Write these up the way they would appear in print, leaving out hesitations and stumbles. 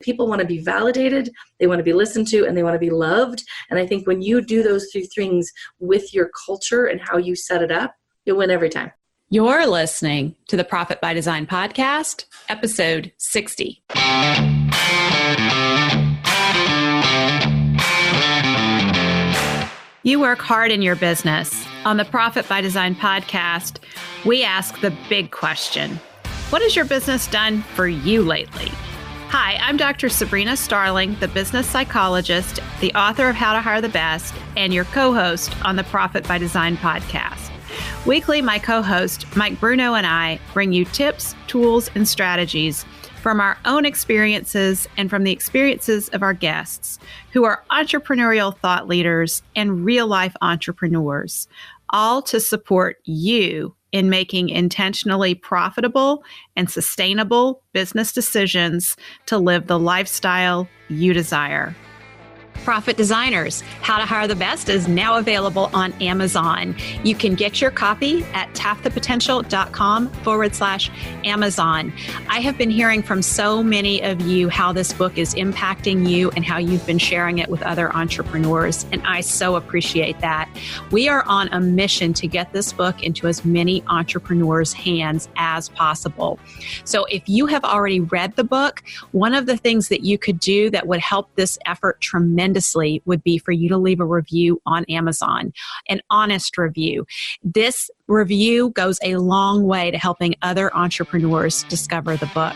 People want to be validated, they want to be listened to, and they want to be loved. And I think when you do those three things with your culture and how you set it up, you'll win every time. You're listening to the Profit by Design podcast, episode 60. You work hard in your business. On the Profit by Design podcast, we ask the big question: what has your business done for you lately? Hi, I'm Dr. Sabrina Starling, the business psychologist, the author of How to Hire the Best, and your co-host on the Profit by Design podcast. Weekly, my co-host, Mike Bruno, and I bring you tips, tools, and strategies from our own experiences and from the experiences of our guests, who are entrepreneurial thought leaders and real-life entrepreneurs, all to support you in making intentionally profitable and sustainable business decisions to live the lifestyle you desire. Profit Designers, How to Hire the Best is now available on Amazon. You can get your copy at tapthepotential.com/Amazon. I have been hearing from so many of you how this book is impacting you and how you've been sharing it with other entrepreneurs, and I so appreciate that. We are on a mission to get this book into as many entrepreneurs' hands as possible. So if you have already read the book, one of the things that you could do that would help this effort tremendously would be for you to leave a review on Amazon, an honest review. This review goes a long way to helping other entrepreneurs discover the book.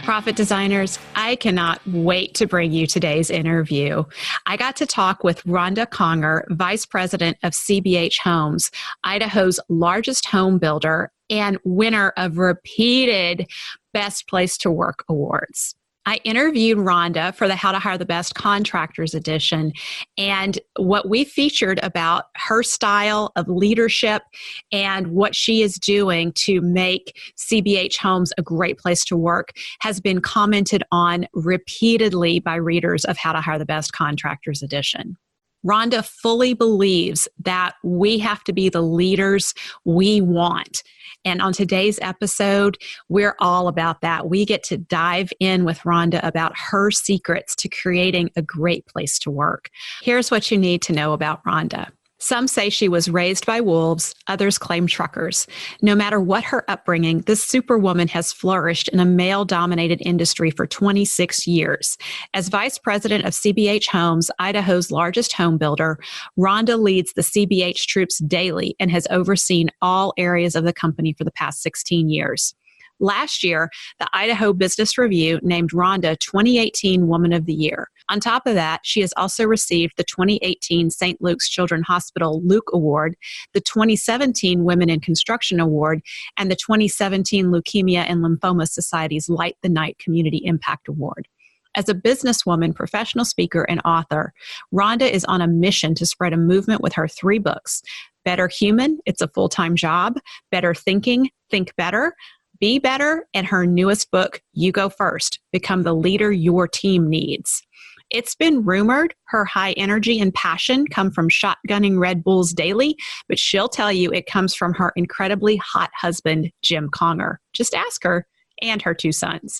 Profit Designers, I cannot wait to bring you today's interview. I got to talk with Rhonda Conger, Vice President of CBH Homes, Idaho's largest home builder and winner of repeated Best Place to Work awards. I interviewed Rhonda for the How to Hire the Best Contractors edition, and what we featured about her style of leadership and what she is doing to make CBH Homes a great place to work has been commented on repeatedly by readers of How to Hire the Best Contractors edition. Rhonda fully believes that we have to be the leaders we want. And on today's episode, we're all about that. We get to dive in with Rhonda about her secrets to creating a great place to work. Here's what you need to know about Rhonda. Some say she was raised by wolves, others claim truckers. No matter what her upbringing, this superwoman has flourished in a male-dominated industry for 26 years. As Vice President of CBH Homes, Idaho's largest home builder, Rhonda leads the CBH troops daily and has overseen all areas of the company for the past 16 years. Last year, the Idaho Business Review named Rhonda 2018 Woman of the Year. On top of that, she has also received the 2018 St. Luke's Children's Hospital Luke Award, the 2017 Women in Construction Award, and the 2017 Leukemia and Lymphoma Society's Light the Night Community Impact Award. As a businesswoman, professional speaker, and author, Rhonda is on a mission to spread a movement with her 3 books: Better Human, It's a Full-Time Job; Better Thinking, Think Better; Be Better, and her newest book, You Go First, Become the Leader Your Team Needs. It's been rumored her high energy and passion come from shotgunning Red Bulls daily, but she'll tell you it comes from her incredibly hot husband, Jim Conger. Just ask her, and her 2 sons.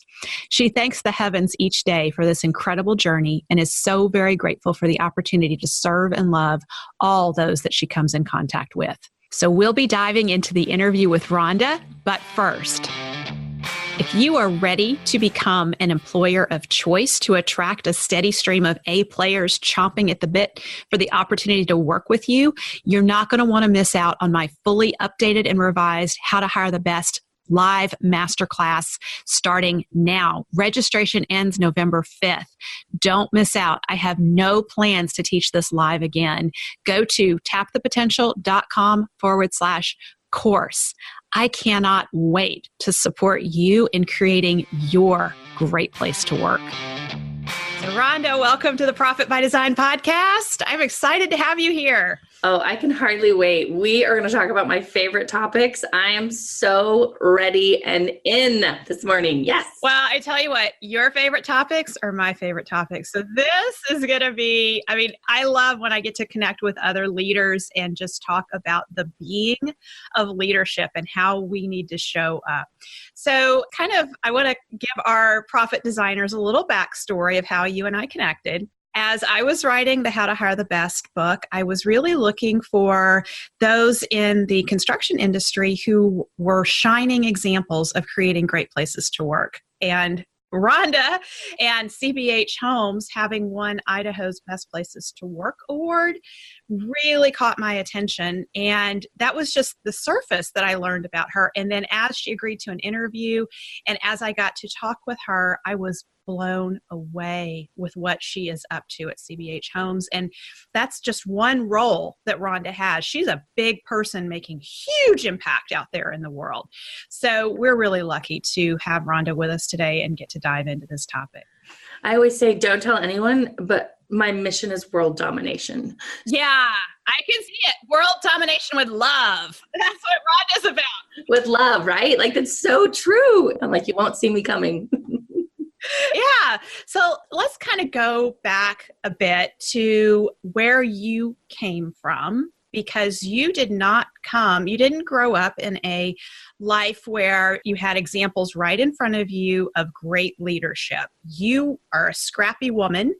She thanks the heavens each day for this incredible journey and is so very grateful for the opportunity to serve and love all those that she comes in contact with. So we'll be diving into the interview with Rhonda, but first, if you are ready to become an employer of choice to attract a steady stream of A players chomping at the bit for the opportunity to work with you, you're not going to want to miss out on my fully updated and revised How to Hire the Best live masterclass starting now. Registration ends November 5th. Don't miss out. I have no plans to teach this live again. Go to tapthepotential.com/course. I cannot wait to support you in creating your great place to work. So Rhonda, welcome to the Profit by Design podcast. I'm excited to have you here. Oh, I can hardly wait. We are going to talk about my favorite topics. I am so ready and in this morning. Yes. Well, I tell you what, your favorite topics are my favorite topics. So this is going to be, I mean, I love when I get to connect with other leaders and just talk about the being of leadership and how we need to show up. So I want to give our profit designers a little backstory of how you and I connected. As I was writing the How to Hire the Best book, I was really looking for those in the construction industry who were shining examples of creating great places to work. And Rhonda and CBH Homes, having won Idaho's Best Places to Work award, really caught my attention. And that was just the surface that I learned about her. And then as she agreed to an interview, and as I got to talk with her, I was blown away with what she is up to at CBH Homes. And that's just one role that Rhonda has. She's a big person making huge impact out there in the world. So we're really lucky to have Rhonda with us today and get to dive into this topic. I always say, don't tell anyone, but my mission is world domination. Yeah, I can see it. World domination with love. That's what Rhonda's about. With love, right? Like, that's so true. I'm like, you won't see me coming. Yeah. So let's kind of go back a bit to where you came from, because you didn't grow up in a life where you had examples right in front of you of great leadership. You are a scrappy woman.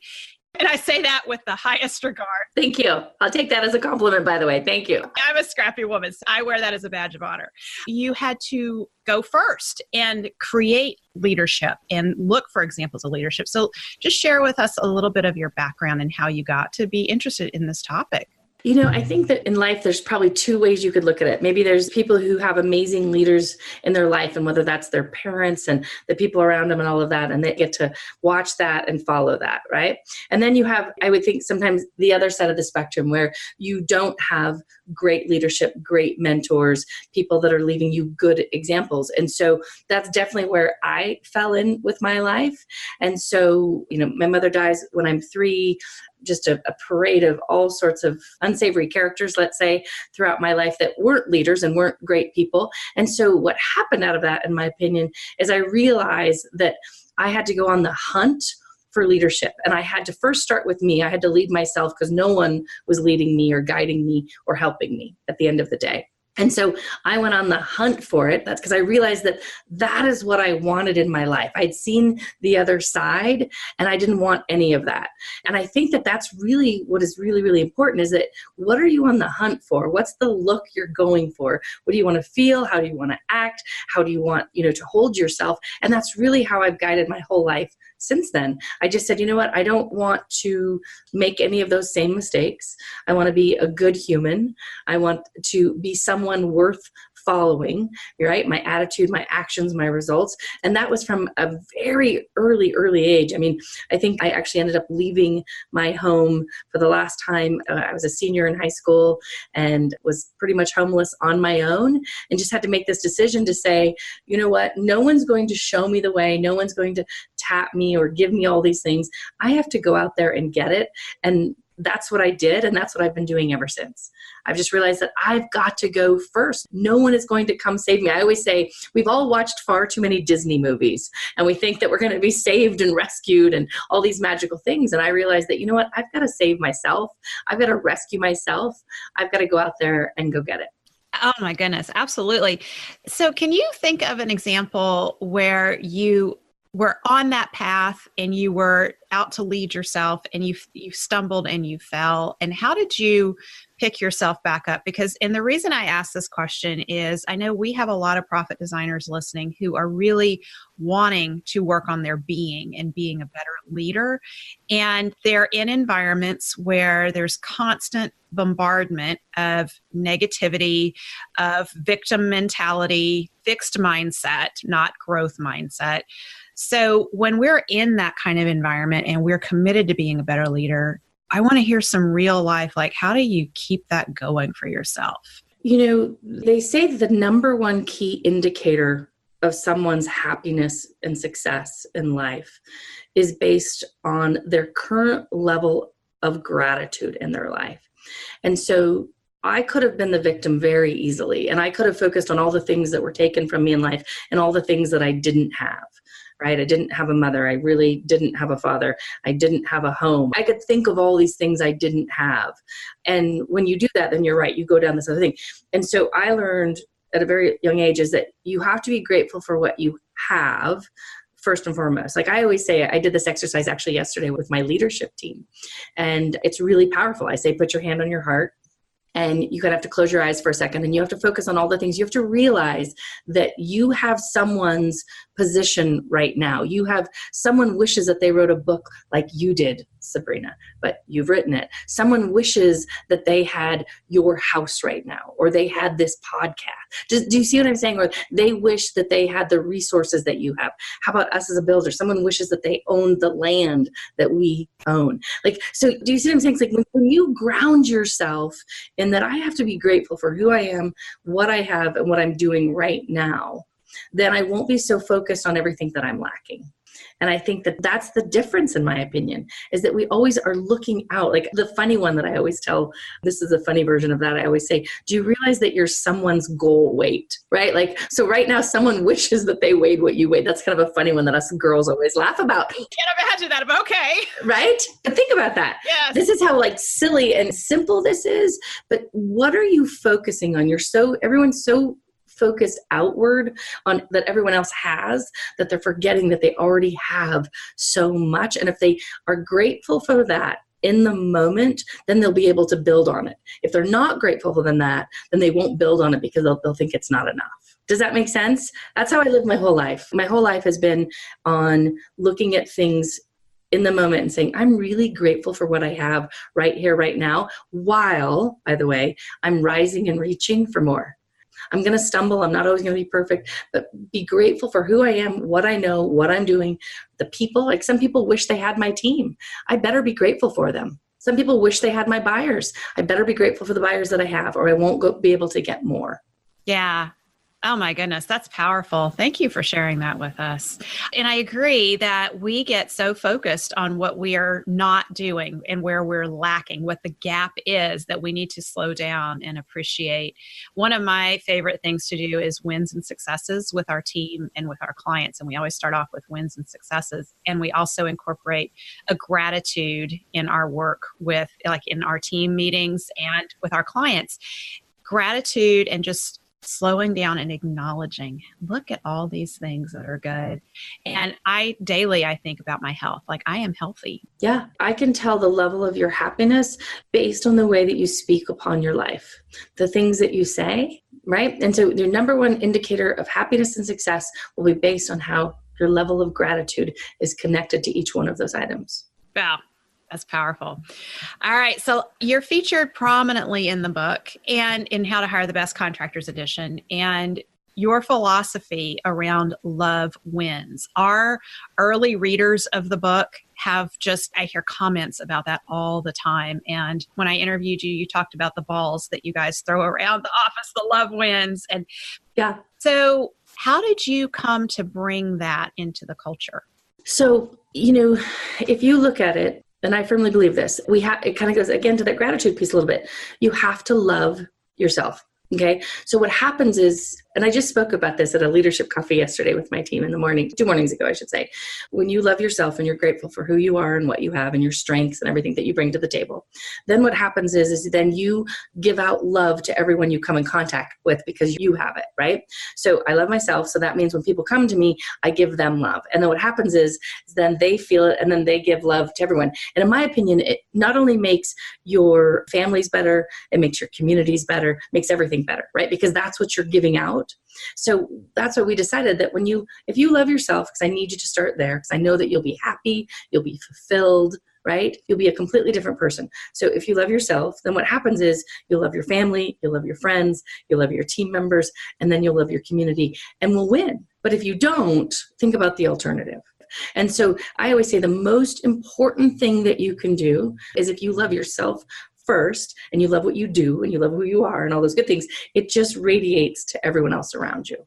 And I say that with the highest regard. Thank you. I'll take that as a compliment, by the way. Thank you. I'm a scrappy woman. So I wear that as a badge of honor. You had to go first and create leadership and look for examples of leadership. So just share with us a little bit of your background and how you got to be interested in this topic. You know, I think that in life, there's probably two ways you could look at it. Maybe there's people who have amazing leaders in their life, and whether that's their parents and the people around them and all of that, and they get to watch that and follow that, right? And then you have, I would think, sometimes the other side of the spectrum where you don't have great leadership, great mentors, people that are leaving you good examples. And so that's definitely where I fell in with my life. And so, you know, my mother dies when I'm 3, just a parade of all sorts of unsavory characters, let's say, throughout my life that weren't leaders and weren't great people. And so what happened out of that, in my opinion, is I realized that I had to go on the hunt for leadership. And I had to first start with me. I had to lead myself because no one was leading me or guiding me or helping me at the end of the day. And so I went on the hunt for it. That's because I realized that that is what I wanted in my life. I'd seen the other side and I didn't want any of that. And I think that that's really what is really, really important, is that what are you on the hunt for? What's the look you're going for? What do you want to feel? How do you want to act? How do you want, to hold yourself? And that's really how I've guided my whole life since then. I just said, you know what? I don't want to make any of those same mistakes. I want to be a good human. I want to be someone worth following, right? My attitude, my actions, my results. And that was from a very early age. I mean, I think I actually ended up leaving my home for the last time. I was a senior in high school and was pretty much homeless on my own, and just had to make this decision to say, you know what? No one's going to show me the way. No one's going to tap me or give me all these things. I have to go out there and get it. And that's what I did, and that's what I've been doing ever since. I've just realized that I've got to go first. No one is going to come save me. I always say we've all watched far too many Disney movies, and we think that we're going to be saved and rescued and all these magical things. And I realized that, you know what? I've got to save myself. I've got to rescue myself. I've got to go out there and go get it. Oh my goodness, absolutely. So can you think of an example where you were on that path and you were out to lead yourself and you stumbled and you fell, and how did you pick yourself back up? And the reason I ask this question is I know we have a lot of profit designers listening who are really wanting to work on their being and being a better leader. And they're in environments where there's constant bombardment of negativity, of victim mentality, fixed mindset, not growth mindset. So when we're in that kind of environment and we're committed to being a better leader, I want to hear some real life, like how do you keep that going for yourself? They say that the number one key indicator of someone's happiness and success in life is based on their current level of gratitude in their life. And so I could have been the victim very easily, and I could have focused on all the things that were taken from me in life and all the things that I didn't have, right? I didn't have a mother. I really didn't have a father. I didn't have a home. I could think of all these things I didn't have. And when you do that, then you're right, you go down this other thing. And so I learned at a very young age is that you have to be grateful for what you have first and foremost. Like I always say, I did this exercise actually yesterday with my leadership team, and it's really powerful. I say, put your hand on your heart. And you kind of have to close your eyes for a second, and you have to focus on all the things. You have to realize that you have someone's position right now. You have someone wishes that they wrote a book like you did, Sabrina, but you've written it. Someone wishes that they had your house right now, or they had this podcast. Do you see what I'm saying? Or they wish that they had the resources that you have. How about us as a builder? Someone wishes that they owned the land that we own. Like, so do you see what I'm saying? It's like when you ground yourself in that I have to be grateful for who I am, what I have, and what I'm doing right now, then I won't be so focused on everything that I'm lacking. And I think that that's the difference, in my opinion, is that we always are looking out. Like the funny one that I always tell, this is a funny version of that. I always say, do you realize that you're someone's goal weight, right? Like, so right now someone wishes that they weighed what you weighed. That's kind of a funny one that us girls always laugh about. Can't imagine that, but okay. Right? But think about that. Yes. This is how like silly and simple this is, but what are you focusing on? Everyone's so focused outward on that everyone else has, that they're forgetting that they already have so much. And if they are grateful for that in the moment, then they'll be able to build on it. If they're not grateful for that, then they won't build on it because they'll think it's not enough. Does that make sense? That's how I live my whole life. My whole life has been on looking at things in the moment and saying, I'm really grateful for what I have right here, right now, while, by the way, I'm rising and reaching for more. I'm going to stumble. I'm not always going to be perfect, but be grateful for who I am, what I know, what I'm doing, the people. Like some people wish they had my team. I better be grateful for them. Some people wish they had my buyers. I better be grateful for the buyers that I have, or I won't be able to get more. Yeah. Oh my goodness, that's powerful. Thank you for sharing that with us. And I agree that we get so focused on what we are not doing and where we're lacking, what the gap is, that we need to slow down and appreciate. One of my favorite things to do is wins and successes with our team and with our clients. And we always start off with wins and successes. And we also incorporate a gratitude in our work with, like in our team meetings and with our clients. Gratitude and just slowing down and acknowledging, look at all these things that are good. And I think about my health. Like I am healthy. Yeah. I can tell the level of your happiness based on the way that you speak upon your life, the things that you say, right? And so your number one indicator of happiness and success will be based on how your level of gratitude is connected to each one of those items. Wow. That's powerful. All right. So you're featured prominently in the book and in How to Hire the Best Contractors edition. And your philosophy around love wins. Our early readers of the book I hear comments about that all the time. And when I interviewed you, you talked about the balls that you guys throw around the office, the love wins. And yeah. So how did you come to bring that into the culture? So, if you look at it, and I firmly believe this, it kind of goes again to that gratitude piece a little bit. You have to love yourself. Okay. So what happens is, and I just spoke about this at a leadership coffee yesterday with my team in the morning, 2 mornings ago, I should say. When you love yourself and you're grateful for who you are and what you have and your strengths and everything that you bring to the table, then what happens is then you give out love to everyone you come in contact with because you have it, right? So I love myself. So that means when people come to me, I give them love. And then what happens is then they feel it and then they give love to everyone. And in my opinion, it not only makes your families better, it makes your communities better, makes everything better, right? Because that's what you're giving out. So that's what we decided, that if you love yourself, because I need you to start there, because I know that you'll be happy, you'll be fulfilled, right? You'll be a completely different person. So if you love yourself, then what happens is you'll love your family, you'll love your friends, you'll love your team members, and then you'll love your community and we'll win. But if you don't, think about the alternative. And so I always say the most important thing that you can do is if you love yourself first and you love what you do and you love who you are and all those good things, it just radiates to everyone else around you.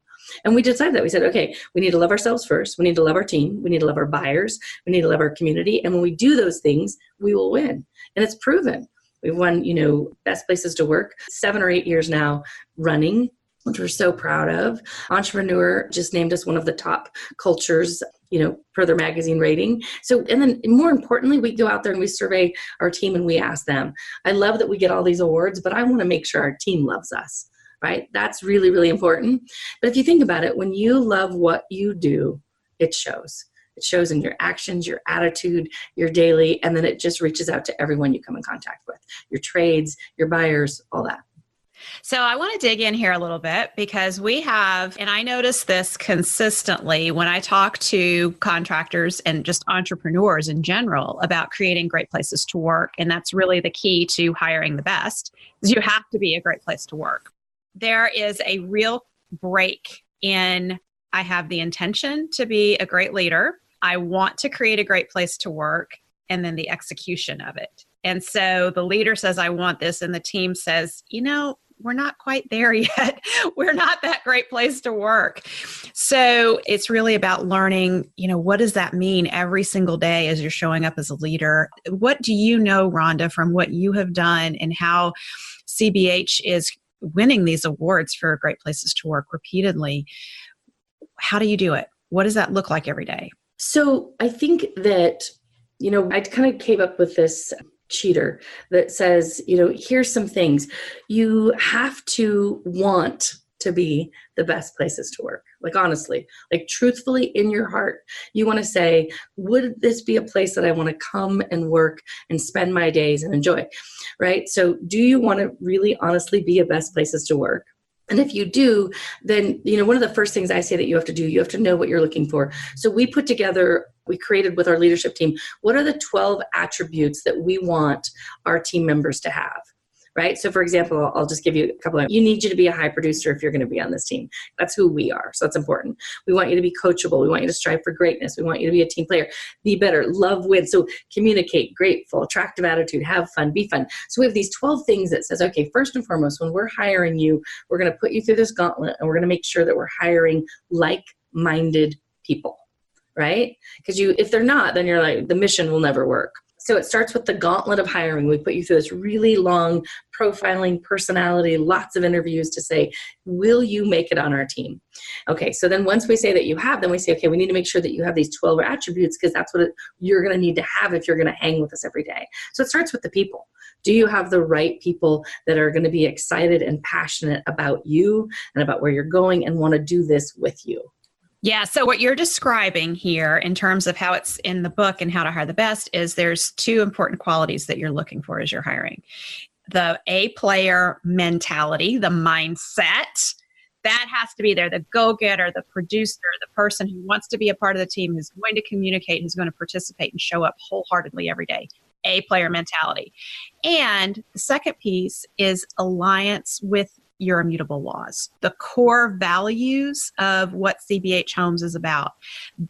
And we decided that. We said, okay, we need to love ourselves first. We need to love our team. We need to love our buyers. We need to love our community. And when we do those things, we will win. And it's proven. We've won, best places to work 7 or 8 years now running, which we're so proud of. Entrepreneur just named us one of the top cultures, per their magazine rating. So, and then more importantly, we go out there and we survey our team and we ask them. I love that we get all these awards, but I want to make sure our team loves us, right? That's really, really important. But if you think about it, when you love what you do, it shows. It shows in your actions, your attitude, your daily, and then it just reaches out to everyone you come in contact with, your trades, your buyers, all that. So I want to dig in here a little bit because we have, and I notice this consistently when I talk to contractors and just entrepreneurs in general about creating great places to work. And that's really the key to hiring the best, is you have to be a great place to work. There is a real break in, I have the intention to be a great leader. I want to create a great place to work, and then the execution of it. And so the leader says, I want this. And the team says, we're not quite there yet. We're not that great place to work. So it's really about learning, what does that mean every single day as you're showing up as a leader? What do you know, Rhonda, from what you have done and how CBH is winning these awards for great places to work repeatedly? How do you do it? What does that look like every day? So I think that, I kind of came up with this cheater that says, here's some things. You have to want to be the best places to work. Like, honestly, like truthfully in your heart, you want to say, would this be a place that I want to come and work and spend my days and enjoy, right? So do you want to really honestly be a best places to work? And if you do, then, one of the first things I say that you have to do, you have to know what you're looking for. So we created with our leadership team, what are the 12 attributes that we want our team members to have, right? So for example, I'll just give you a couple you need you to be a high producer if you're going to be on this team. That's who we are. So that's important. We want you to be coachable. We want you to strive for greatness. We want you to be a team player, be better, love, win. So communicate, grateful, attractive attitude, have fun, be fun. So we have these 12 things that says, okay, first and foremost, when we're hiring you, we're going to put you through this gauntlet and we're going to make sure that we're hiring like-minded people, right? Because if they're not, then you're like, the mission will never work. So it starts with the gauntlet of hiring. We put you through this really long profiling, personality, lots of interviews to say, will you make it on our team? Okay, so then once we say that you have, then we say, okay, we need to make sure that you have these 12 attributes because that's what you're going to need to have if you're going to hang with us every day. So it starts with the people. Do you have the right people that are going to be excited and passionate about you and about where you're going and want to do this with you? Yeah. So what you're describing here in terms of how it's in the book and how to hire the best is there's 2 important qualities that you're looking for as you're hiring. The A-player mentality, the mindset, that has to be there. The go-getter, the producer, the person who wants to be a part of the team, who's going to communicate, who's going to participate and show up wholeheartedly every day. A-player mentality. And the second piece is alliance with your immutable laws, the core values of what CBH Homes is about.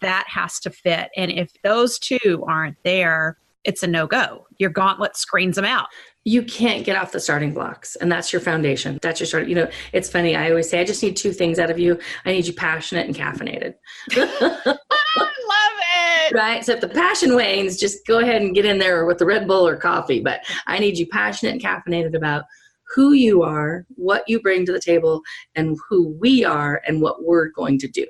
That has to fit. And if those 2 aren't there, it's a no-go. Your gauntlet screens them out. You can't get off the starting blocks, and that's your foundation. That's your start. It's funny. I always say, I just need 2 things out of you. I need you passionate and caffeinated. I love it. Right? So if the passion wanes, just go ahead and get in there with the Red Bull or coffee. But I need you passionate and caffeinated about who you are, what you bring to the table, and who we are and what we're going to do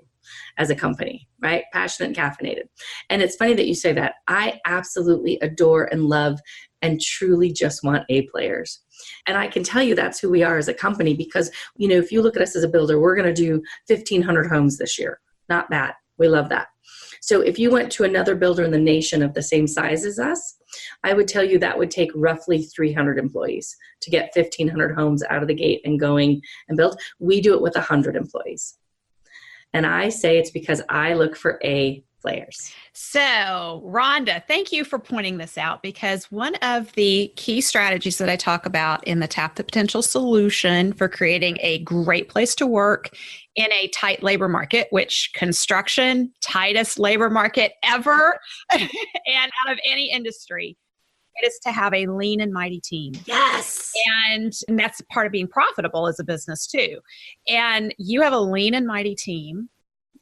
as a company, right? Passionate and caffeinated. And it's funny that you say that. I absolutely adore and love and truly just want A players. And I can tell you that's who we are as a company because, if you look at us as a builder, we're going to do 1,500 homes this year. Not bad. We love that. So if you went to another builder in the nation of the same size as us, I would tell you that would take roughly 300 employees to get 1,500 homes out of the gate and going and build. We do it with 100 employees. And I say it's because I look for A players. So, Rhonda, thank you for pointing this out because one of the key strategies that I talk about in the Tap the Potential solution for creating a great place to work in a tight labor market, which construction, tightest labor market ever, and out of any industry, it is to have a lean and mighty team. Yes. And that's part of being profitable as a business too. And you have a lean and mighty team.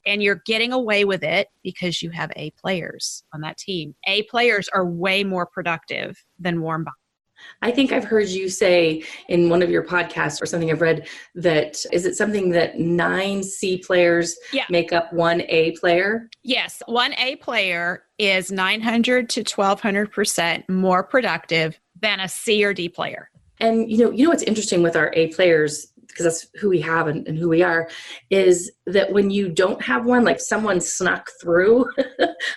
And you're getting away with it because you have A players on that team. A players are way more productive than warm bodies. I think I've heard you say in one of your podcasts or something I've read that, is it something that 9 C players make up 1 A player? Yes. 1 A player is 900 to 1200% more productive than a C or D player. And you know what's interesting with our A players, because that's who we have and who we are, is that when you don't have one, like someone snuck through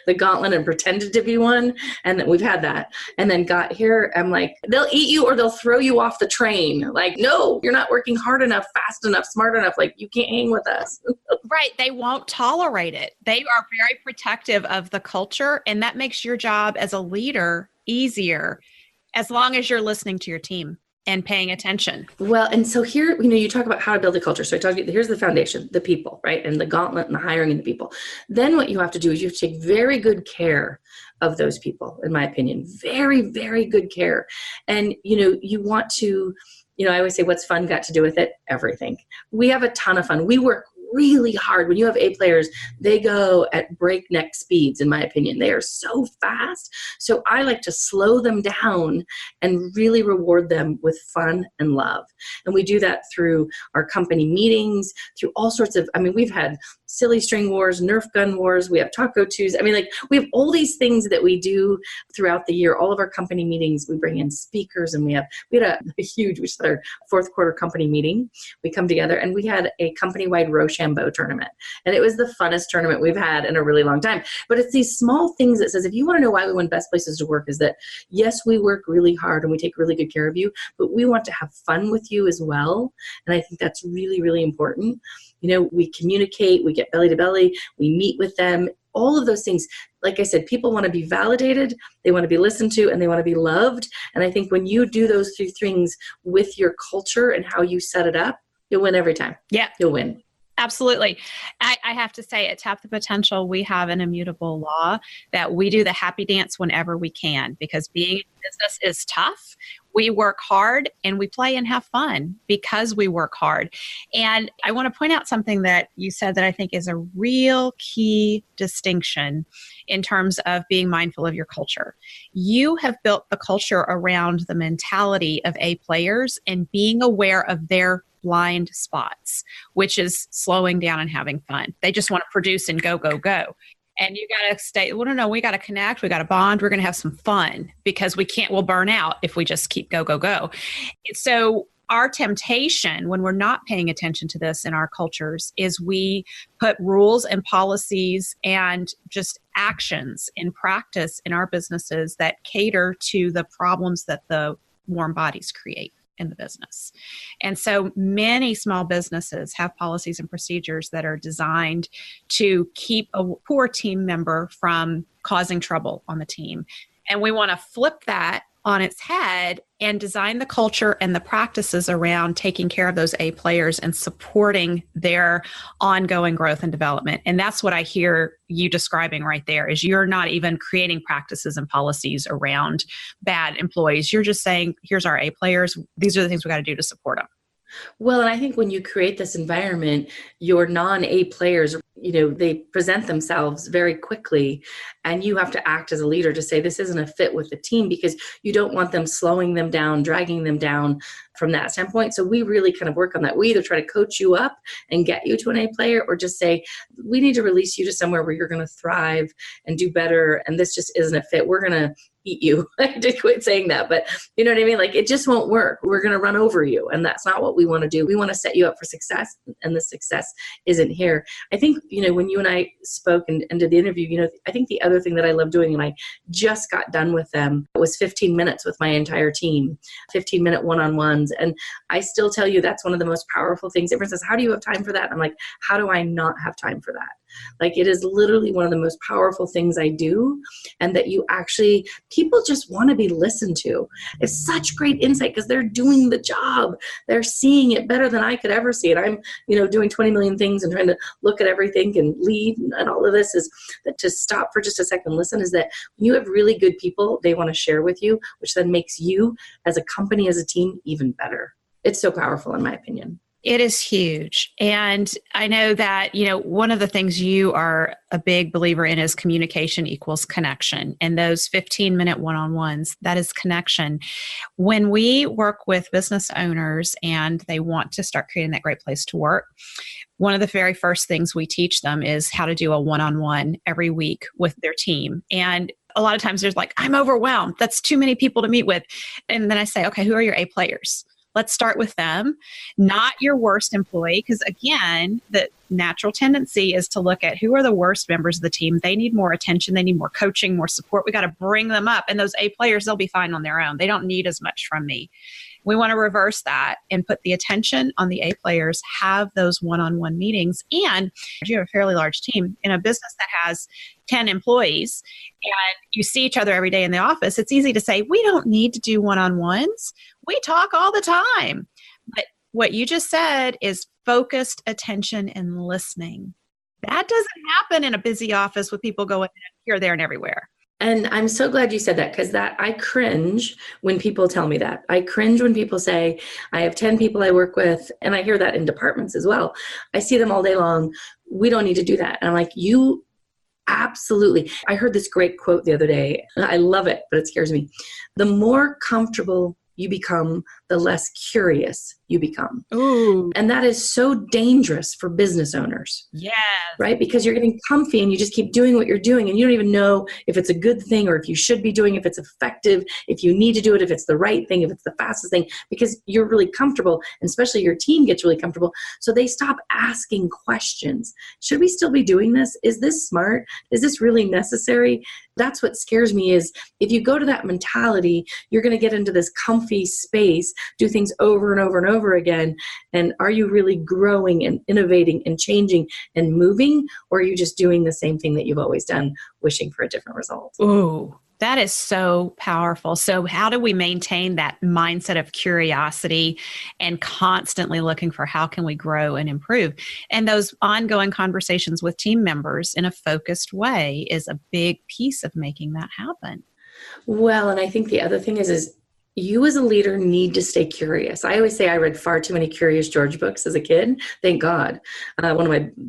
the gauntlet and pretended to be one, and then we've had that, and then got here, I'm like, they'll eat you or they'll throw you off the train. Like, no, you're not working hard enough, fast enough, smart enough. Like, you can't hang with us. Right. They won't tolerate it. They are very protective of the culture, and that makes your job as a leader easier as long as you're listening to your team and paying attention. Well, and so here, you talk about how to build a culture. So I talked here's the foundation, the people, right? And the gauntlet and the hiring and the people. Then what you have to do is you have to take very good care of those people, in my opinion, very, very good care. And, you want to, I always say, what's fun got to do with it? Everything. We have a ton of fun. We work really hard. When you have A players, they go at breakneck speeds, in my opinion. They are so fast. So I like to slow them down and really reward them with fun and love. And we do that through our company meetings, through all sorts of, we've had silly string wars, Nerf gun wars, we have Taco Tuesday. We have all these things that we do throughout the year. All of our company meetings, we bring in speakers, and we had a huge, which is our 4th quarter company meeting. We come together and we had a company-wide Rochambeau tournament. And it was the funnest tournament we've had in a really long time. But it's these small things that says, if you want to know why we win Best Places to Work, is that, yes, we work really hard and we take really good care of you, but we want to have fun with you as well. And I think that's really, really important. We communicate, we get belly to belly, we meet with them, all of those things. Like I said, people want to be validated, they want to be listened to, and they want to be loved. And I think when you do those 3 things with your culture and how you set it up, you'll win every time. Yeah. You'll win. Absolutely. I have to say, at Tap the Potential, we have an immutable law that we do the happy dance whenever we can, because being in business is tough. We work hard and we play and have fun because we work hard. And I want to point out something that you said that I think is a real key distinction in terms of being mindful of your culture. You have built the culture around the mentality of A players and being aware of their blind spots, which is slowing down and having fun. They just want to produce and go, go, go. And you got to stay, no, we got to connect. We got to bond. We're going to have some fun, because we'll burn out if we just keep go, go, go. So our temptation when we're not paying attention to this in our cultures is we put rules and policies and just actions in practice in our businesses that cater to the problems that the warm bodies create in the business. And so many small businesses have policies and procedures that are designed to keep a poor team member from causing trouble on the team. And we want to flip that on its head and design the culture and the practices around taking care of those A players and supporting their ongoing growth and development. And that's what I hear you describing right there, is you're not even creating practices and policies around bad employees. You're just saying, here's our A players. These are the things we got to do to support them. Well, and I think when you create this environment, your non-A players, they present themselves very quickly, and you have to act as a leader to say, this isn't a fit with the team, because you don't want them slowing them down, dragging them down from that standpoint. So we really kind of work on that. We either try to coach you up and get you to an A player, or just say, we need to release you to somewhere where you're going to thrive and do better. And this just isn't a fit. We're going to eat you. I did quit saying that, but you know what I mean? Like, it just won't work. We're going to run over you. And that's not what we want to do. We want to set you up for success, and the success isn't here. I think, when you and I spoke and did the interview, I think the other thing that I love doing, and I just got done with them, was 15 minutes with my entire team, 15-minute one-on-ones. And I still tell you, that's one of the most powerful things. Everyone says, how do you have time for that? I'm like, how do I not have time for that? Like, it is literally one of the most powerful things I do. And that people just want to be listened to. It's such great insight, because they're doing the job. They're seeing it better than I could ever see it. I'm, doing 20 million things and trying to look at everything and lead, and all of this. Is that, to stop for just a second, listen, is that when you have really good people, they want to share with you, which then makes you as a company, as a team, even better. It's so powerful, in my opinion. It is huge. And I know that, one of the things you are a big believer in is communication equals connection. And those 15-minute one-on-ones, that is connection. When we work with business owners and they want to start creating that great place to work, one of the very first things we teach them is how to do a one-on-one every week with their team. And a lot of times there's like, I'm overwhelmed. That's too many people to meet with. And then I say, okay, who are your A players? Let's start with them, not your worst employee. Because again, the natural tendency is to look at who are the worst members of the team. They need more attention. They need more coaching, more support. We got to bring them up. And those A players, they'll be fine on their own. They don't need as much from me. We want to reverse that and put the attention on the A players, have those one-on-one meetings. And if you have a fairly large team in a business that has 10 employees and you see each other every day in the office, it's easy to say, we don't need to do one-on-ones. We talk all the time. But what you just said is focused attention and listening. That doesn't happen in a busy office with people going here, there, and everywhere. And I'm so glad you said that, because I cringe when people tell me that. I cringe when people say, I have 10 people I work with, and I hear that in departments as well. I see them all day long. We don't need to do that. And I'm like, you absolutely. I heard this great quote the other day. I love it, but it scares me. The more comfortable you become, the less curious you become. Ooh. And that is so dangerous for business owners. Yes. Right? Because you're getting comfy and you just keep doing what you're doing and you don't even know if it's a good thing or if you should be doing, if it's effective, if you need to do it, if it's the right thing, if it's the fastest thing, because you're really comfortable, and especially your team gets really comfortable. So they stop asking questions. Should we still be doing this? Is this smart? Is this really necessary? That's what scares me, is if you go to that mentality, you're going to get into this comfy space, do things over and over and over again. And are you really growing and innovating and changing and moving, or are you just doing the same thing that you've always done, wishing for a different result? Ooh, that is so powerful. So how do we maintain that mindset of curiosity and constantly looking for how can we grow and improve? And those ongoing conversations with team members in a focused way is a big piece of making that happen. Well, and I think the other thing is you as a leader need to stay curious. I always say I read far too many Curious George books as a kid. Thank God.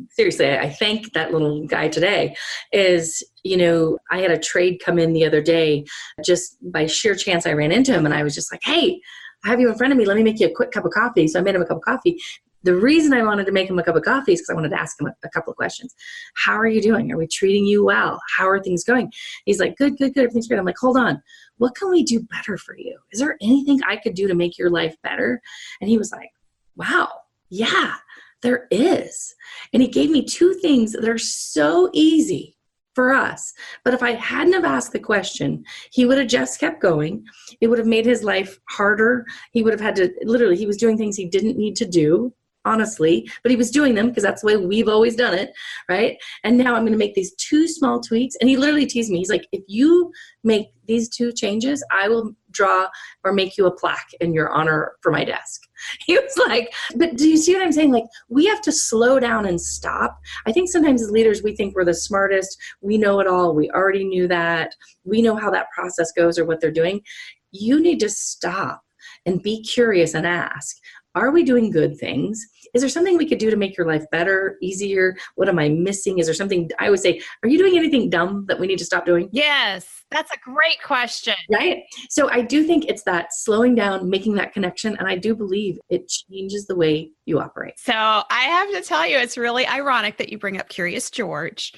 Seriously, I thank that little guy today. I had a trade come in the other day. Just by sheer chance, I ran into him and I was just like, hey, I have you in front of me. Let me make you a quick cup of coffee. So I made him a cup of coffee. The reason I wanted to make him a cup of coffee is because I wanted to ask him a couple of questions. How are you doing? Are we treating you well? How are things going? He's like, good. Everything's great. I'm like, hold on. What can we do better for you? Is there anything I could do to make your life better? And he was like, wow, yeah, there is. And he gave me two things that are so easy for us. But if I hadn't have asked the question, he would have just kept going. It would have made his life harder. He would have had to, literally, he was doing things he didn't need to do, honestly, but he was doing them because that's the way we've always done it, right? And now I'm going to make these two small tweaks. And he literally teased me. He's like, if you make these two changes, I will draw or make you a plaque in your honor for my desk. He was like, but do you see what I'm saying? Like, we have to slow down and stop. I think sometimes as leaders, we think we're the smartest. We know it all. We already knew that. We know how that process goes or what they're doing. You need to stop and be curious and ask, are we doing good things? Is there something we could do to make your life better, easier? What am I missing? Is there something, I would say, are you doing anything dumb that we need to stop doing? Yes, that's a great question. Right? So I do think it's that slowing down, making that connection. And I do believe it changes the way you operate. So I have to tell you, it's really ironic that you bring up Curious George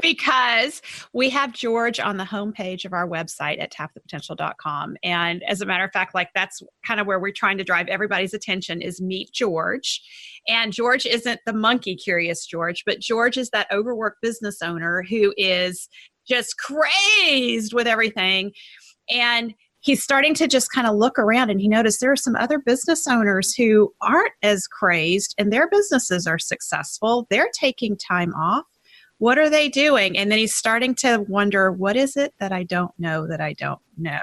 because we have George on the homepage of our website at tapthepotential.com. And as a matter of fact, like that's kind of where we're trying to drive everybody's attention is meet George. And George isn't the monkey Curious George, but George is that overworked business owner who is just crazed with everything. And he's starting to just kind of look around and he noticed there are some other business owners who aren't as crazed and their businesses are successful. They're taking time off. What are they doing? And then he's starting to wonder, what is it that I don't know that I don't know?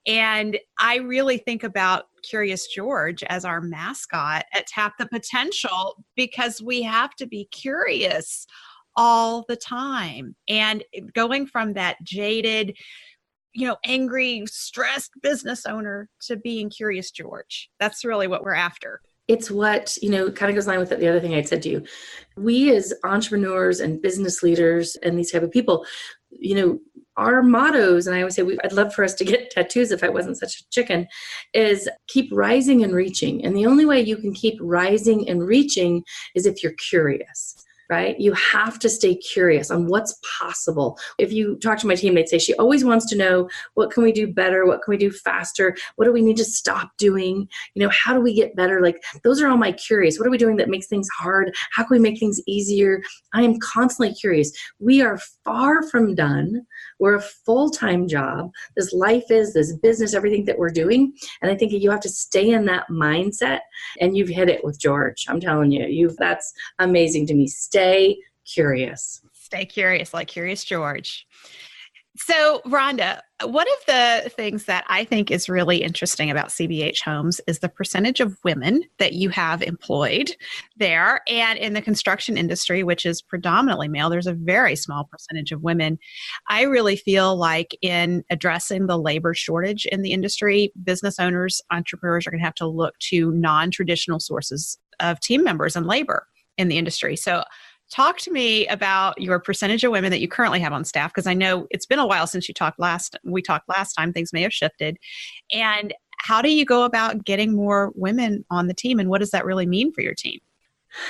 And I really think about Curious George as our mascot at Tap the Potential because we have to be curious all the time. And going from that jaded, angry, stressed business owner to being Curious George. That's really what we're after. it's what, kind of goes in line with the other thing I said to you. We as entrepreneurs and business leaders and these type of people, our mottos, and I always say I'd love for us to get tattoos if I wasn't such a chicken, is keep rising and reaching. And the only way you can keep rising and reaching is if you're curious. Right? You have to stay curious on what's possible. If you talk to my team, they'd say she always wants to know, what can we do better? What can we do faster? What do we need to stop doing? How do we get better? Like, those are all my curious. What are we doing that makes things hard? How can we make things easier? I am constantly curious. We are far from done. We're a full-time job. This business, everything that we're doing. And I think you have to stay in that mindset, and you've hit it with George. I'm telling you, that's amazing to me. Stay curious. Stay curious, like Curious George. So, Rhonda, one of the things that I think is really interesting about CBH Homes is the percentage of women that you have employed there. And in the construction industry, which is predominantly male, there's a very small percentage of women. I really feel like in addressing the labor shortage in the industry, business owners, entrepreneurs are going to have to look to non-traditional sources of team members and labor in the industry. So talk to me about your percentage of women that you currently have on staff, because I know it's been a while since we talked last time. Things may have shifted. And how do you go about getting more women on the team, and what does that really mean for your team?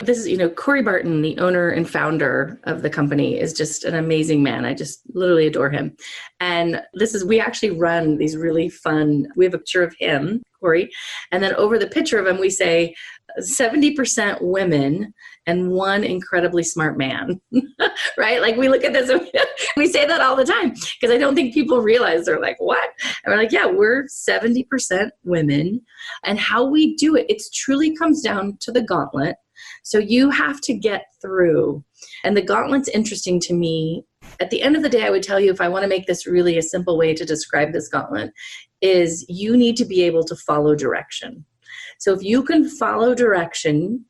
This is, Corey Barton, the owner and founder of the company, is just an amazing man. I just literally adore him. And we actually run these really fun, we have a picture of him, Corey, and then over the picture of him, we say 70% women and one incredibly smart man, right? Like, we look at this and we say that all the time because I don't think people realize. They're like, what? And we're like, yeah, we're 70% women. And how we do it, it truly comes down to the gauntlet. So you have to get through. And the gauntlet's interesting to me. At the end of the day, I would tell you, if I want to make this really a simple way to describe this gauntlet, is you need to be able to follow direction. So if you can follow direction,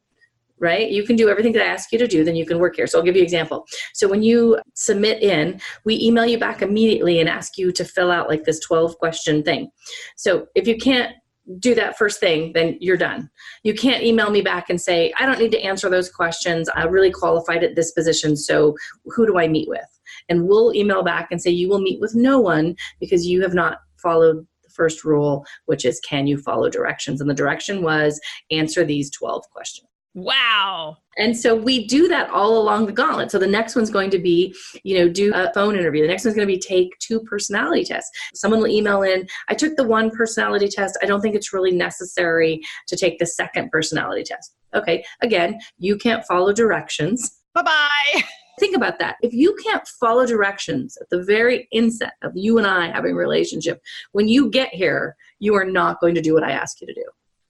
right, you can do everything that I ask you to do, then you can work here. So I'll give you an example. So when you submit in, we email you back immediately and ask you to fill out like this 12-question thing. So if you can't do that first thing, then you're done. You can't email me back and say, I don't need to answer those questions. I'm really qualified at this position, so who do I meet with? And we'll email back and say, you will meet with no one because you have not followed the first rule, which is, can you follow directions? And the direction was, answer these 12 questions. Wow. And so we do that all along the gauntlet. So the next one's going to be, do a phone interview. The next one's going to be take 2 personality tests. Someone will email in, I took the 1 personality test. I don't think it's really necessary to take the 2nd personality test. Okay. Again, you can't follow directions. Bye-bye. Think about that. If you can't follow directions at the very inset of you and I having a relationship, when you get here, you are not going to do what I ask you to do.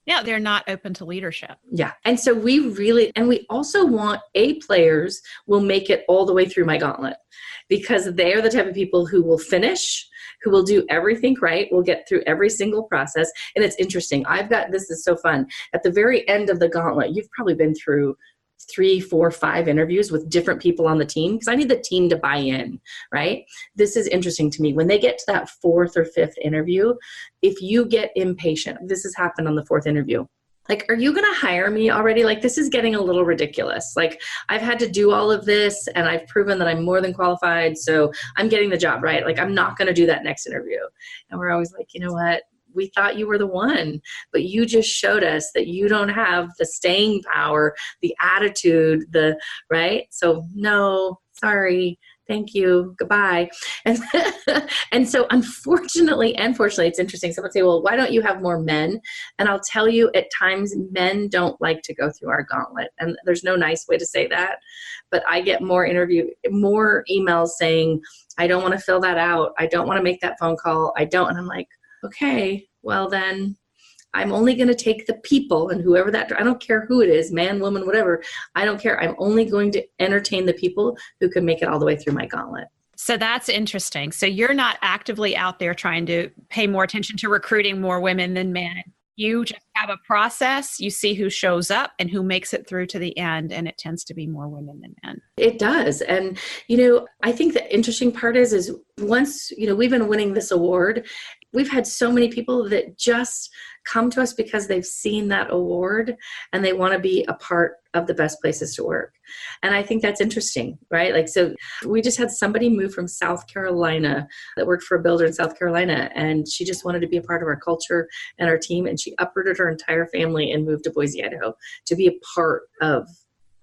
Yeah, they're not open to leadership. Yeah. And so we also want A players will make it all the way through my gauntlet, because they are the type of people who will finish, who will do everything right, will get through every single process. And it's interesting. This is so fun. At the very end of the gauntlet, you've probably been through 3, 4, 5 interviews with different people on the team, because I need the team to buy in, right? This is interesting to me. When they get to that 4th or 5th interview, if you get impatient, this has happened on the 4th interview. Like, are you going to hire me already? Like, this is getting a little ridiculous. Like, I've had to do all of this and I've proven that I'm more than qualified. So I'm getting the job, right? Like, I'm not going to do that next interview. And we're always like, you know what? We thought you were the one, but you just showed us that you don't have the staying power, the attitude, right? So no, sorry. Thank you. Goodbye. And so unfortunately and fortunately, it's interesting. Someone say, well, why don't you have more men? And I'll tell you, at times men don't like to go through our gauntlet. And there's no nice way to say that, but I get more emails saying, I don't want to fill that out. I don't want to make that phone call. And I'm like, okay, well then I'm only going to take the people, and whoever I don't care who it is, man, woman, whatever. I don't care. I'm only going to entertain the people who can make it all the way through my gauntlet. So that's interesting. So you're not actively out there trying to pay more attention to recruiting more women than men. You just have a process, you see who shows up and who makes it through to the end, and it tends to be more women than men. It does. And, I think the interesting part is once, we've been winning this award, we've had so many people that just come to us because they've seen that award and they want to be a part of the best places to work. And I think that's interesting, right? Like, so we just had somebody move from South Carolina that worked for a builder in South Carolina, and she just wanted to be a part of our culture and our team. And she uprooted her entire family and moved to Boise, Idaho to be a part of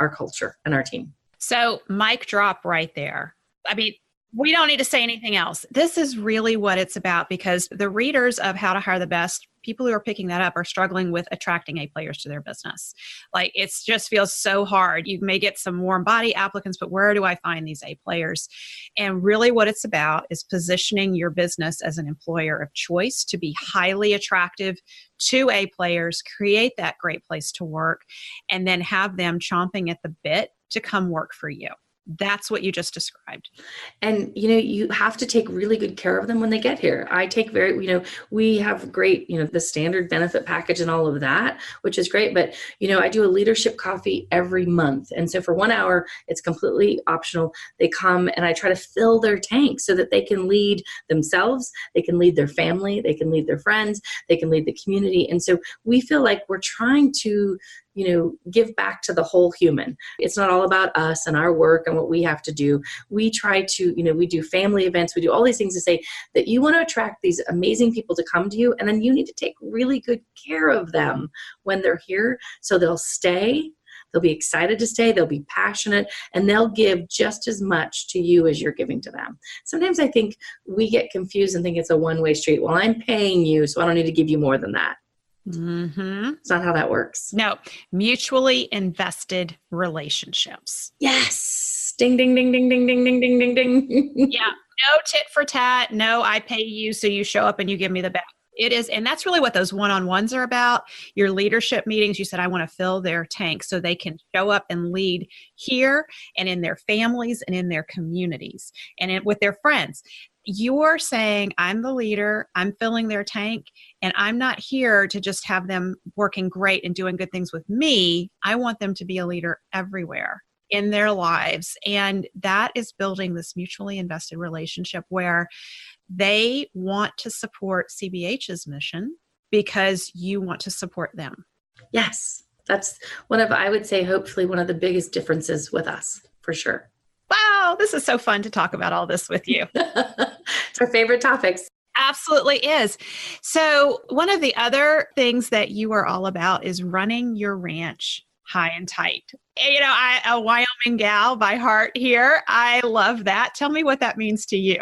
our culture and our team. So mic drop right there. I mean, we don't need to say anything else. This is really what it's about, because the readers of How to Hire the Best, people who are picking that up, are struggling with attracting A players to their business. Like, it just feels so hard. You may get some warm body applicants, but where do I find these A players? And really what it's about is positioning your business as an employer of choice to be highly attractive to A players, create that great place to work, and then have them chomping at the bit to come work for you. That's what you just described. And, you have to take really good care of them when they get here. I take we have great, the standard benefit package and all of that, which is great. But, I do a leadership coffee every month. And so for 1 hour, it's completely optional. They come and I try to fill their tank so that they can lead themselves. They can lead their family. They can lead their friends. They can lead the community. And so we feel like we're trying to give back to the whole human. It's not all about us and our work and what we have to do. We try to, we do family events. We do all these things to say that you want to attract these amazing people to come to you. And then you need to take really good care of them when they're here. So they'll stay. They'll be excited to stay. They'll be passionate, and they'll give just as much to you as you're giving to them. Sometimes I think we get confused and think it's a one-way street. Well, I'm paying you, so I don't need to give you more than that. Mm-hmm. It's not how that works. No, mutually invested relationships. Yes. Ding, ding, ding, ding, ding, ding, ding, ding, ding, ding. Yeah. No tit for tat. No, I pay you, so you show up and you give me the back. It is. And that's really what those one-on-ones are about. Your leadership meetings, you said, I want to fill their tank so they can show up and lead here and in their families and in their communities and with their friends. You're saying, I'm the leader, I'm filling their tank, and I'm not here to just have them working great and doing good things with me. I want them to be a leader everywhere in their lives. And that is building this mutually invested relationship where they want to support CBH's mission because you want to support them. Yes. That's I would say, hopefully one of the biggest differences with us, for sure. Wow, this is so fun to talk about all this with you. It's our favorite topics. Absolutely is. So one of the other things that you are all about is running your ranch high and tight. I'm a Wyoming gal by heart here. I love that. Tell me what that means to you.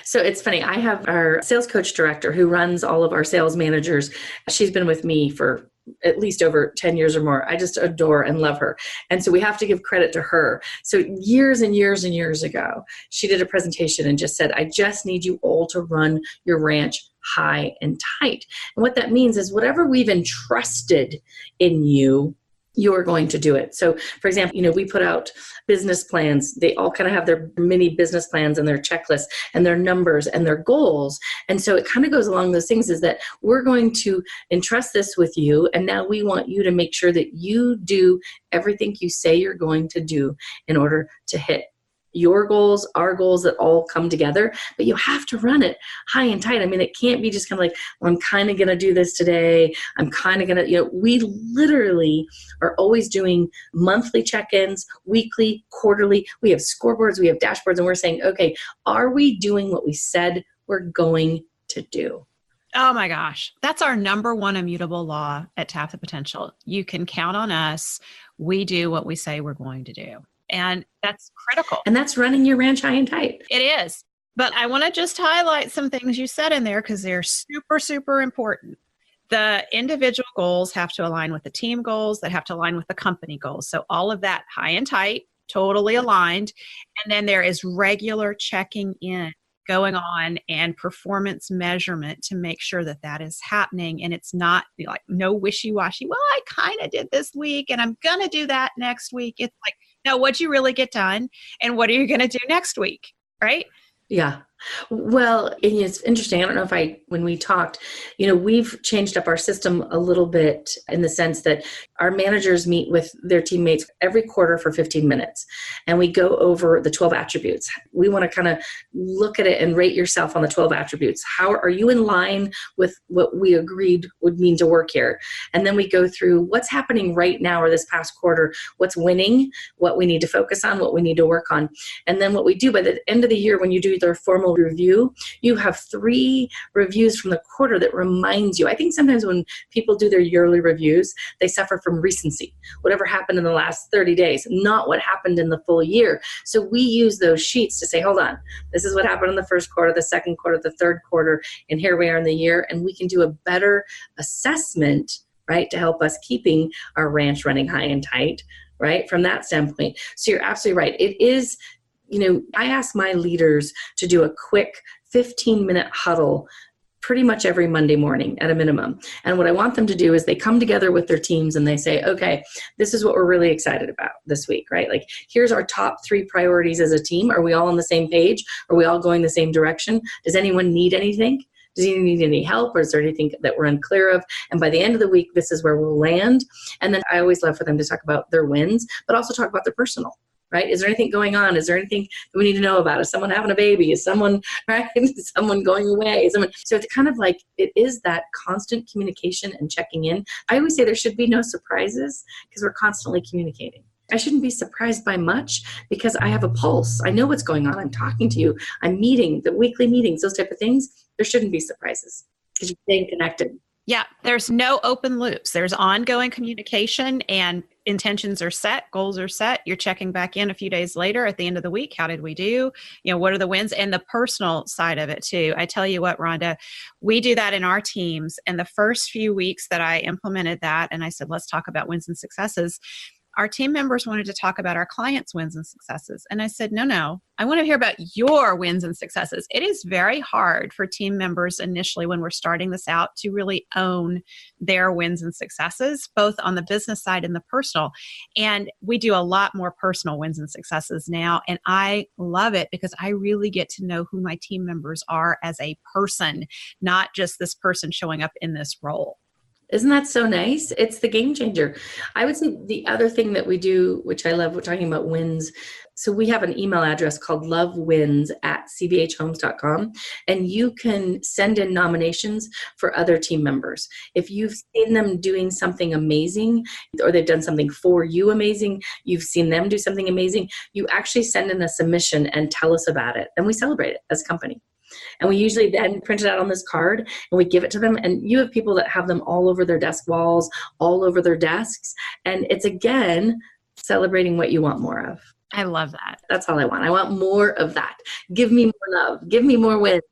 So it's funny. I have our sales coach director who runs all of our sales managers. She's been with me for at least over 10 years or more. I just adore and love her. And so we have to give credit to her. So years and years and years ago, she did a presentation and just said, I just need you all to run your ranch high and tight. And what that means is whatever we've entrusted in you, you're going to do it. So for example, we put out business plans. They all kind of have their mini business plans and their checklists and their numbers and their goals. And so it kind of goes along those things, is that we're going to entrust this with you. And now we want you to make sure that you do everything you say you're going to do in order to hit your goals, our goals, that all come together. But you have to run it high and tight. I mean, it can't be just kind of like, well, I'm kind of going to do this today. I'm kind of going to, we literally are always doing monthly check-ins, weekly, quarterly. We have scoreboards, we have dashboards, and we're saying, okay, are we doing what we said we're going to do? Oh my gosh. That's our number one immutable law at Tap the Potential. You can count on us. We do what we say we're going to do. And that's critical. And that's running your ranch high and tight. It is. But I want to just highlight some things you said in there because they're super, super important. The individual goals have to align with the team goals, that have to align with the company goals. So all of that high and tight, totally aligned. And then there is regular checking in going on and performance measurement to make sure that that is happening. And it's not like no wishy-washy. Well, I kind of did this week and I'm going to do that next week. It's like, no, what'd you really get done? And what are you going to do next week? Right? Yeah. Well, and it's interesting. I don't know if when we talked, we've changed up our system a little bit in the sense that our managers meet with their teammates every quarter for 15 minutes. And we go over the 12 attributes. We want to kind of look at it and rate yourself on the 12 attributes. How are you in line with what we agreed would mean to work here? And then we go through what's happening right now or this past quarter, what's winning, what we need to focus on, what we need to work on. And then what we do by the end of the year, when you do their formal review, you have 3 reviews from the quarter that reminds you. I think sometimes when people do their yearly reviews, they suffer from recency. Whatever happened in the last 30 days, not what happened in the full year. So we use those sheets to say, hold on, this is what happened in the first quarter, the second quarter, the third quarter, and here we are in the year. And we can do a better assessment, right, to help us keeping our ranch running high and tight, right, from that standpoint. So you're absolutely right. It is, I ask my leaders to do a quick 15-minute huddle pretty much every Monday morning at a minimum. And what I want them to do is they come together with their teams and they say, okay, this is what we're really excited about this week, right? Like, here's our top 3 priorities as a team. Are we all on the same page? Are we all going the same direction? Does anyone need anything? Does anyone need any help, or is there anything that we're unclear of? And by the end of the week, this is where we'll land. And then I always love for them to talk about their wins, but also talk about their personal. Right? Is there anything going on? Is there anything that we need to know about? Is someone having a baby? Is someone, right? Is someone going away? So it's kind of like, it is that constant communication and checking in. I always say there should be no surprises because we're constantly communicating. I shouldn't be surprised by much because I have a pulse. I know what's going on. I'm talking to you. I'm meeting, the weekly meetings, those type of things. There shouldn't be surprises because you're staying connected. Yeah, there's no open loops. There's ongoing communication and intentions are set, goals are set. You're checking back in a few days later at the end of the week. How did we do? What are the wins? And the personal side of it too. I tell you what, Rhonda, we do that in our teams. And the first few weeks that I implemented that, and I said, let's talk about wins and successes, our team members wanted to talk about our clients' wins and successes. And I said, no, I want to hear about your wins and successes. It is very hard for team members initially when we're starting this out to really own their wins and successes, both on the business side and the personal. And we do a lot more personal wins and successes now. And I love it because I really get to know who my team members are as a person, not just this person showing up in this role. Isn't that so nice? It's the game changer. I would say the other thing that we do, which I love, we're talking about wins. So we have an email address called lovewins@cbhhomes.com, and you can send in nominations for other team members. If you've seen them doing something amazing, or they've done something for you amazing, you've seen them do something amazing, you actually send in a submission and tell us about it, and we celebrate it as a company. And we usually then print it out on this card and we give it to them. And you have people that have them all over their desk walls, all over their desks. And it's, again, celebrating what you want more of. I love that. That's all I want. I want more of that. Give me more love. Give me more wins.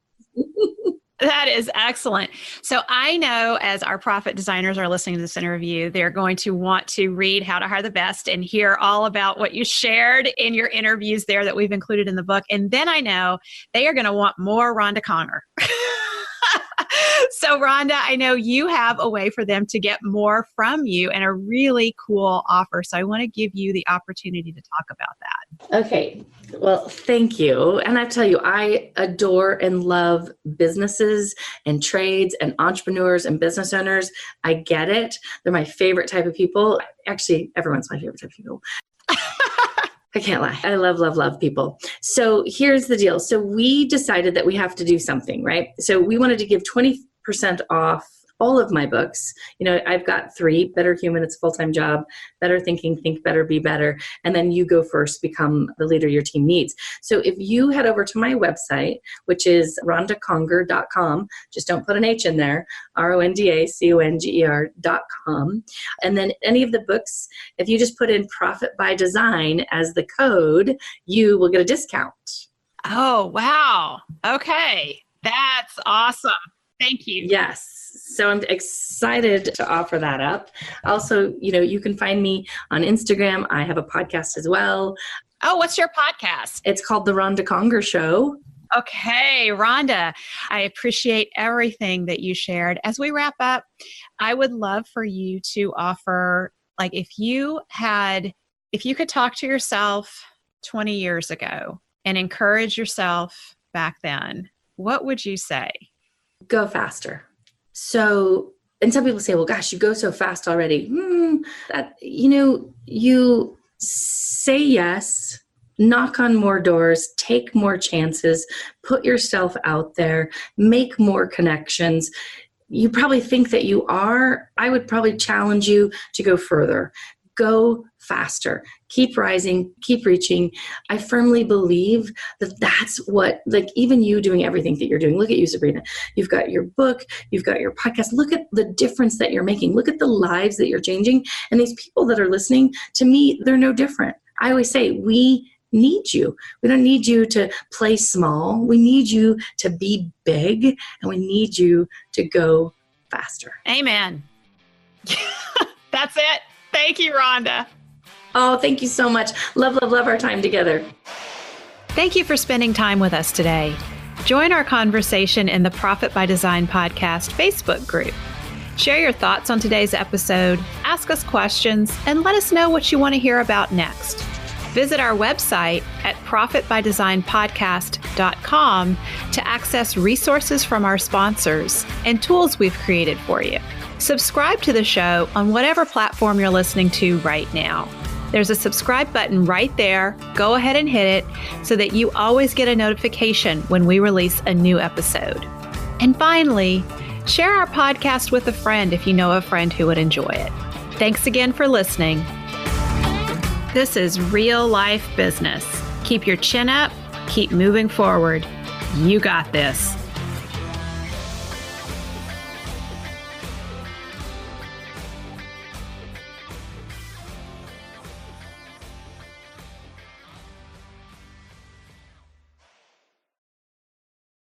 That is excellent. So I know as our profit designers are listening to this interview, they're going to want to read How to Hire the Best and hear all about what you shared in your interviews there that we've included in the book. And then I know they are going to want more Rhonda Conger. So Rhonda, I know you have a way for them to get more from you and a really cool offer. So I want to give you the opportunity to talk about that. Okay. Well, thank you. And I tell you, I adore and love businesses and trades and entrepreneurs and business owners. I get it. They're my favorite type of people. Actually, everyone's my favorite type of people. I can't lie. I love, love, love people. So here's the deal. So we decided that we have to do something, right? So we wanted to give 20% off all of my books. I've got 3, Better Human, It's a Full-Time Job, Better Thinking, Think Better, Be Better, and then You Go First, Become the Leader Your Team Needs. So if you head over to my website, which is rondaconger.com, just don't put an H in there, RONDACONGER.com, and then any of the books, if you just put in Profit by Design as the code, you will get a discount. Oh, wow. Okay. That's awesome. Thank you. Yes. So I'm excited to offer that up. Also, you can find me on Instagram. I have a podcast as well. Oh, what's your podcast? It's called The Rhonda Conger Show. Okay, Rhonda, I appreciate everything that you shared. As we wrap up, I would love for you to offer, if you could talk to yourself 20 years ago and encourage yourself back then, what would you say? Go faster. So, and some people say, well, gosh, you go so fast already. You say yes, knock on more doors, take more chances, put yourself out there, make more connections. You probably think that you are. I would probably challenge you to go further. Go faster. Keep rising, keep reaching. I firmly believe that that's what, like, even you doing everything that you're doing. Look at you, Sabrina. You've got your book, you've got your podcast. Look at the difference that you're making. Look at the lives that you're changing. And these people that are listening, to me, they're no different. I always say, we need you. We don't need you to play small. We need you to be big, and we need you to go faster. Amen. That's it. Thank you, Rhonda. Oh, thank you so much. Love, love, love our time together. Thank you for spending time with us today. Join our conversation in the Profit by Design podcast Facebook group. Share your thoughts on today's episode, ask us questions, and let us know what you want to hear about next. Visit our website at profitbydesignpodcast.com to access resources from our sponsors and tools we've created for you. Subscribe to the show on whatever platform you're listening to right now. There's a subscribe button right there. Go ahead and hit it so that you always get a notification when we release a new episode. And finally, share our podcast with a friend if you know a friend who would enjoy it. Thanks again for listening. This is real life business. Keep your chin up, keep moving forward. You got this.